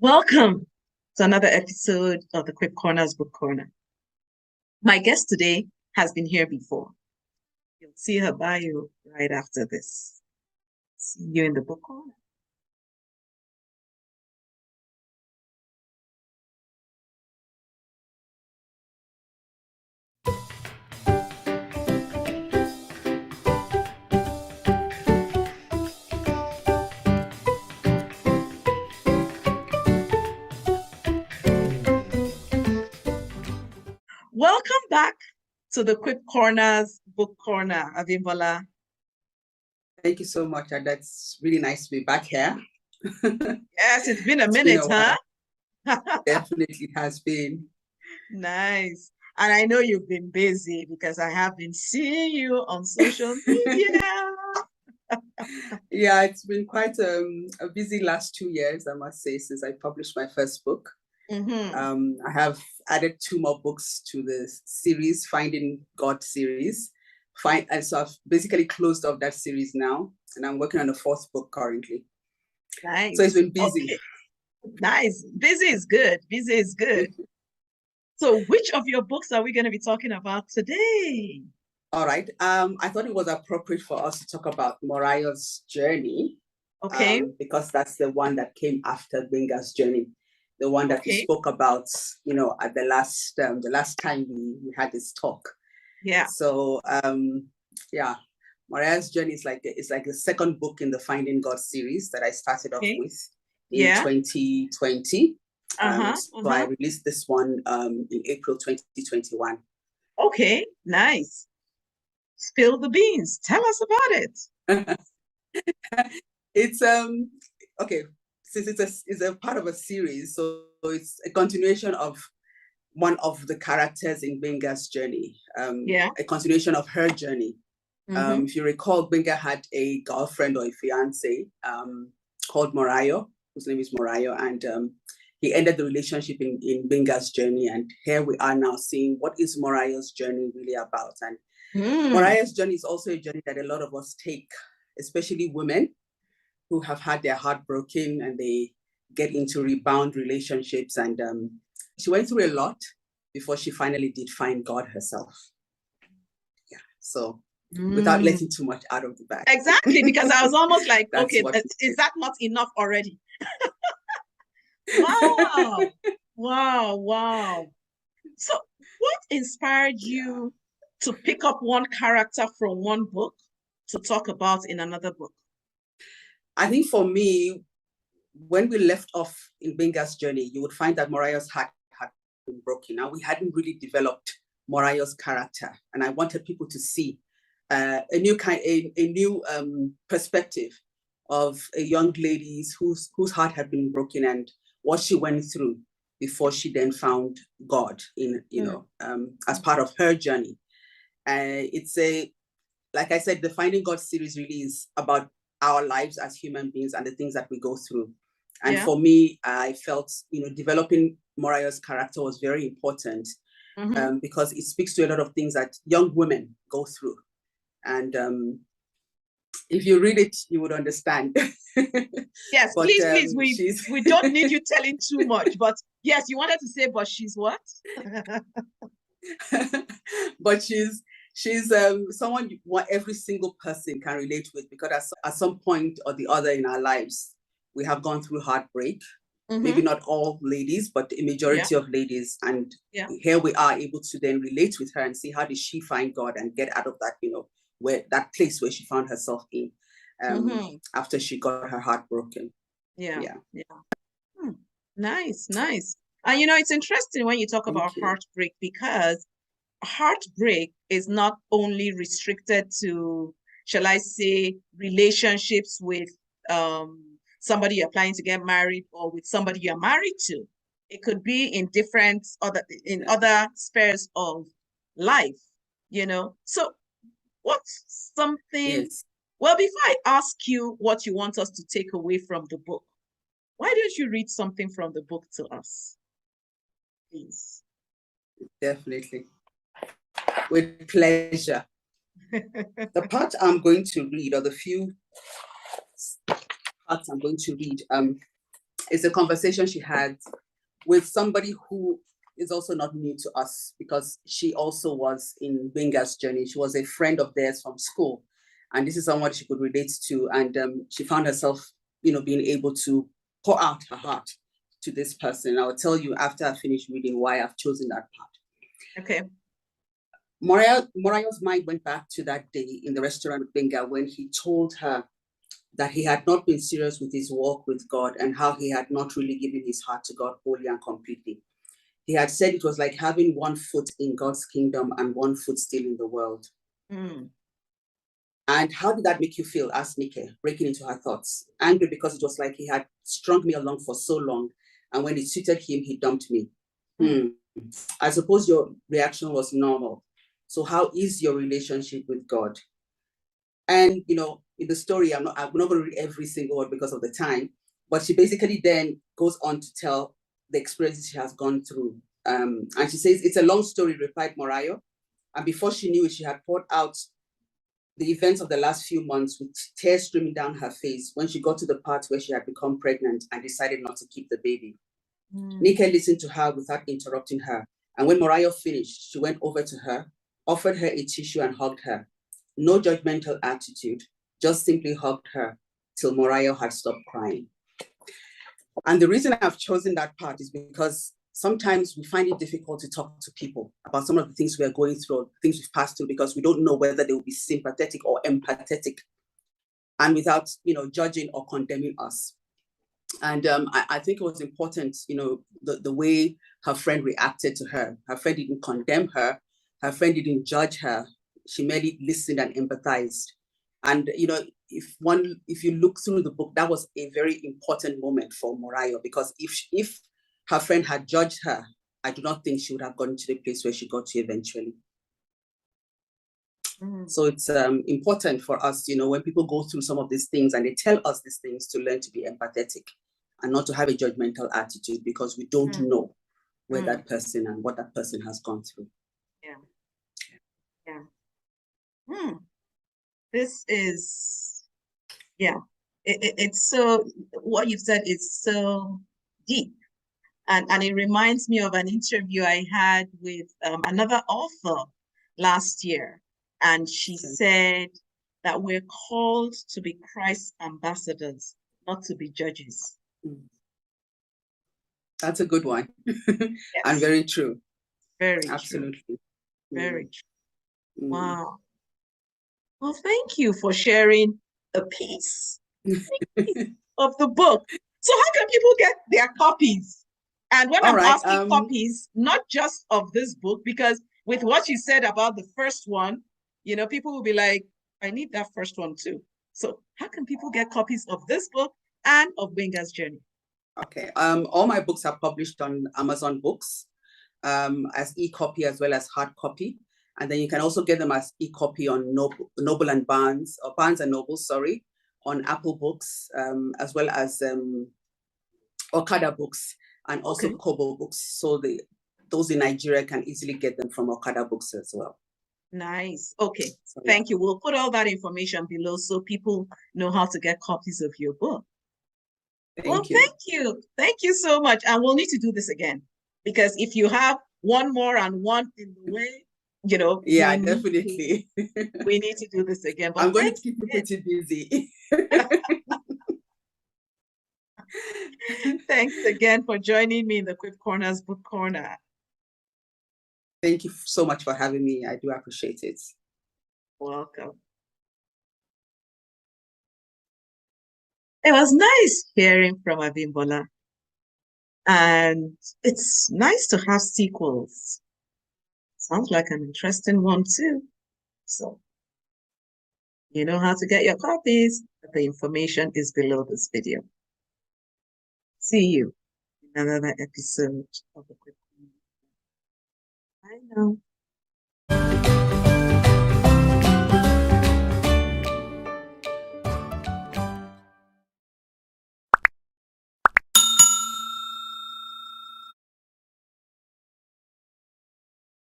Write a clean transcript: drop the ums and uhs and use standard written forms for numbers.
Welcome to another episode of the Quip Corner's Book Corner. My guest today has been here before. You'll see her bio right after this. See you in the book corner. Welcome back to the Quip Corner's Book Corner, Abimbola. Thank you so much. That's really nice to be back here. Yes, it's been a minute, huh? Definitely has been. Nice. And I know you've been busy because I have been seeing you on social media. Yeah, it's been quite a busy last 2 years, I must say, since I published my first book. I have added 2 more books to the series, Finding God series. And so I've basically closed off that series now, and I'm working on a 4th book currently. Nice. So it's been busy. Okay. Nice. Busy is good. Busy is good. So which of your books are we going to be talking about today? All right. I thought it was appropriate for us to talk about Morayo's journey. Okay. Because that's the one that came after Gbenga's journey. The one that we spoke about, at the last time we had this talk. Yeah. So Morayo's journey is like the second book in the Finding God series that I started off with in 2020. So I released this one in April 2021. Okay, nice. Spill the beans. Tell us about it. It's okay. Since it's a part of a series, so it's a continuation of one of the characters in Gbenga's journey. A continuation of her journey. If you recall, Gbenga had a girlfriend or a fiance called Morayo, whose name is Morayo, and he ended the relationship in Gbenga's journey. And here we are now seeing what is Morayo's journey really about. And Morayo's journey is also a journey that a lot of us take, especially women who have had their heart broken and they get into rebound relationships. And she went through a lot before she finally did find God herself. Yeah, so without letting too much out of the bag. Exactly, because I was almost like, okay, is that not enough already? Wow. Wow. So what inspired you to pick up one character from one book to talk about in another book? I think for me, when we left off in Gbenga's journey, you would find that Morayo's heart had been broken. Now we hadn't really developed Morayo's character, and I wanted people to see a new perspective of a young lady whose heart had been broken and what she went through before she then found God as part of her journey. It's like I said, the Finding God series really is about our lives as human beings and the things that we go through. And for me, I felt, developing Morayo's character was very important because it speaks to a lot of things that young women go through. And if you read it, you would understand. Yes, but, please, we don't need you telling too much. But yes, you wanted to say, but she's what? But she's someone every single person can relate with, because at some point or the other in our lives, we have gone through heartbreak. Maybe not all ladies, but a majority of ladies. And here we are able to then relate with her and see how did she find God and get out of that, where that place where she found herself in after she got her heart broken. Nice. And it's interesting when you talk about heartbreak, because heartbreak is not only restricted to, shall I say, relationships with somebody you're planning to get married or with somebody you're married to. It could be in different other spheres of life, So what's something, well, before I ask you what you want us to take away from the book, why don't you read something from the book to us, please? Definitely. With pleasure. The part I'm going to read, or the few parts I'm going to read, It's a conversation she had with somebody who is also not new to us, because she also was in Benga's journey. She was a friend of theirs from school, and this is someone she could relate to. And she found herself, being able to pour out her heart to this person. I will tell you after I finish reading why I've chosen that part. Okay. Morayo's mind went back to that day in the restaurant with Benga when he told her that he had not been serious with his walk with God, and how he had not really given his heart to God wholly and completely. He had said it was like having one foot in God's kingdom and one foot still in the world. Mm. And how did that make you feel? Asked Nike, breaking into her thoughts. Angry because it was like he had strung me along for so long, and when it suited him, he dumped me. I suppose your reaction was normal. So how is your relationship with God? And, in the story, I'm not going to read every single word because of the time, but she basically then goes on to tell the experiences she has gone through. And she says, it's a long story, replied Morayo. And before she knew it, she had poured out the events of the last few months with tears streaming down her face when she got to the part where she had become pregnant and decided not to keep the baby. Nike listened to her without interrupting her. And when Morayo finished, she went over to her, offered her a tissue and hugged her. No judgmental attitude, just simply hugged her till Morayo had stopped crying. And the reason I've chosen that part is because sometimes we find it difficult to talk to people about some of the things we are going through, things we've passed through, because we don't know whether they will be sympathetic or empathetic, and without, judging or condemning us. And I think it was important, the way her friend reacted to her. Her friend didn't condemn her. Her friend didn't judge her. She merely listened and empathized. And, if you look through the book, that was a very important moment for Morayo, because if her friend had judged her, I do not think she would have gotten to the place where she got to eventually. So it's important for us, when people go through some of these things and they tell us these things, to learn to be empathetic and not to have a judgmental attitude, because we don't know where that person and what that person has gone through. Yeah. This is, it's so, what you've said is so deep. And it reminds me of an interview I had with another author last year. And she said that we're called to be Christ's ambassadors, not to be judges. That's a good one. Yes. And very true. Very Absolutely. True. Very true. Wow. Well, thank you for sharing a piece of the book. So how can people get their copies? And when I'm asking copies, not just of this book, because with what you said about the first one, people will be like, I need that first one too. So how can people get copies of this book and of Benga's Journey? Okay. All my books are published on Amazon Books, as e-copy as well as hard copy. And then you can also get them as e-copy on Noble and Barnes, or Barnes and Noble, sorry, on Apple Books, as well as Okada Books, and also Kobo Books. So those in Nigeria can easily get them from Okada Books as well. Nice. Okay. So, thank you. We'll put all that information below so people know how to get copies of your book. Thank you. Thank you so much. And we'll need to do this again, because if you have one more and one in the way, yeah, definitely. We need to do this again. But I'm going to keep you pretty busy. Thanks again for joining me in the Quip Corner's Book Corner. Thank you so much for having me. I do appreciate it. Welcome. It was nice hearing from Abimbola. And it's nice to have sequels. Sounds like an interesting one too. So, you know how to get your copies. The information is below this video. See you in another episode of the Quip Corner. Bye now.